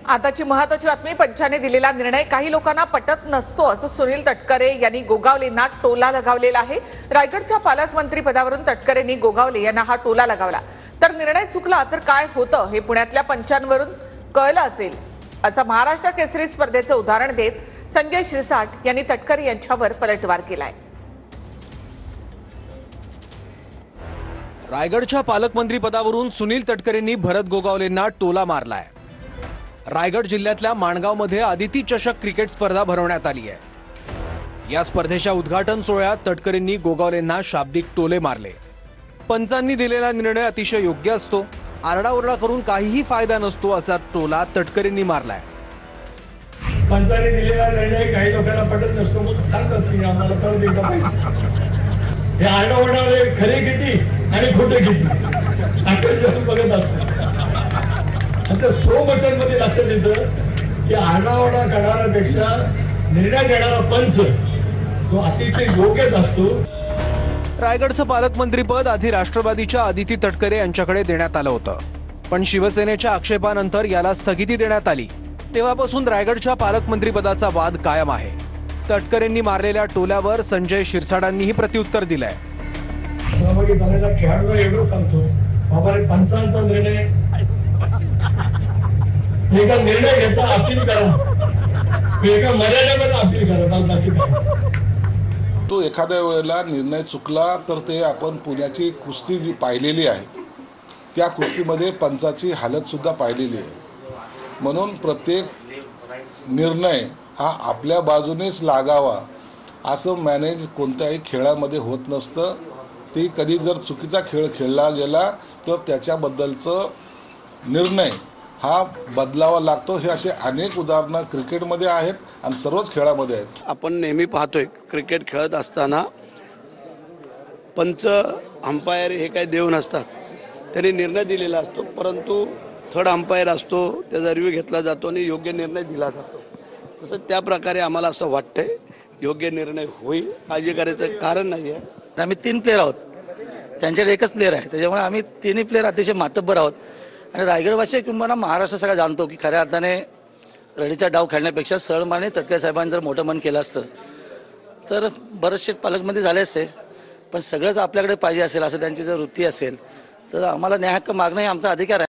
आताची महत्त्वाची बातमी, पंचाने दिलेला निर्णय काही लोकांना पटत नसतो असं सुनील तटकरे यांनी गोगावलेंना टोला लगावलेला आहे। रायगडच्या पालकमंत्री पदावरून तटकरेंनी गोगावले यांना हा टोला लगावला। तर निर्णय चुकला तर काय होतं हे पुण्यातल्या पंचांवरून कळलं असेल असं महाराष्ट्र केसरी स्पर्धेचं उदाहरण देत संजय शिरसाट यांनी तटकरे यांच्यावर पलटवार केलाय। रायगडच्या पालकमंत्री पदावरून सुनील तटकरेंनी भरत गोगावलेंना टोला मारलाय। रायगड जिल्ह्यातल्या माणगावमध्ये आदिती चषक क्रिकेट स्पर्धा भरवण्यात आली आहे। या स्पर्धेच्या उद्घाटन सोहळ्यात तटकरेंनी गोगावलेंना शाब्दिक टोले मारले। पंचांनी दिलेला निर्णय अतिशय योग्य असतो, आरडाओरडा करून काहीही फायदा नसतो असा टोला तटकरेंनी मारलाय। पंचांनी दिलेला निर्णय काही लोकांना पटत नसतो मग सांगतात की आम्हाला परत एकदा पाहिजे। हे आरडाओरडा खरे किती आणि खोटे किती आकर्षण बघत असतो। आता स्लो मोशन मध्ये लक्षात येतं की आरडाओरडा करण्यापेक्षा निर्णय घेणारा पंच तो अतिशय योग्यच असतो। रायगडचं पालकमंत्रीपद आधी राष्ट्रवादीच्या आदिती तटकरे यांच्याकडे देण्यात आलं होतं, पण शिवसेनेच्या आक्षेपानंतर याला स्थगिती देण्यात आली। तेव्हापासून रायगडच्या पालकमंत्रीपदाचा वाद कायम आहे। तटकरेंनी मारलेल्या टोल्यावर संजय शिरसाटांनीही प्रत्युत्तर दिलंय। सहभागी झालेल्या खेळाडूला एवढं सांगतो, बाबा रे पंचांचा निर्णय एका निर्णय घेता अपील करा, एका मर्यादेमध्ये अपील करा, बाकी करा। तो एखाद्या वेळेला निर्णय चुकला तर ते आपण पुण्याची कुस्ती पाहिलेली आहे, त्या कुस्तीमध्ये पंचाची हालत सुद्धा पाहिलेली आहे। म्हणून प्रत्येक निर्णय हा आपल्या बाजूनेच लागावा असं मॅनेज कोणत्याही खेळामध्ये होत नसतं। ती कधी जर चुकीचा खेळ खेळला गेला तर त्याच्याबद्दलचं निर्णय हा बदलावा लागतो। हे असे अनेक उदाहरणं क्रिकेटमध्ये आहेत आणि सर्वच खेळामध्ये आहेत। आपण नेहमी पाहतोय क्रिकेट खेळत असताना पंच अंपायर हे काही देव नसतात, त्यांनी निर्णय दिलेला असतो, परंतु थर्ड अंपायर असतो, त्याचा रिव्ह्यू घेतला जातो आणि योग्य निर्णय दिला जातो। तसं त्या प्रकारे आम्हाला असं वाटतंय योग्य निर्णय होईल, काळजी करायचं कारण नाही आहे। आम्ही 3 प्लेयर आहोत, त्यांच्याकडे एकच प्लेयर आहे, त्याच्यामुळे आम्ही 3ही प्लेयर अतिशय मातब्बर आहोत। आणि रायगडवासी किंवा महाराष्ट्र सगळा जाणतो की खऱ्या अर्थाने रडीचा डाव खेळण्यापेक्षा सरळमाने तटकरे साहेबांनी जर मोठं मन केलं असतं तर बरेचसे पालकमंत्री झाले असते। पण सगळंच आपल्याकडे पाहिजे असेल असं त्यांची जर वृत्ती असेल तर आम्हाला न्याय हक्क मागणं हे आमचा अधिकार आहे।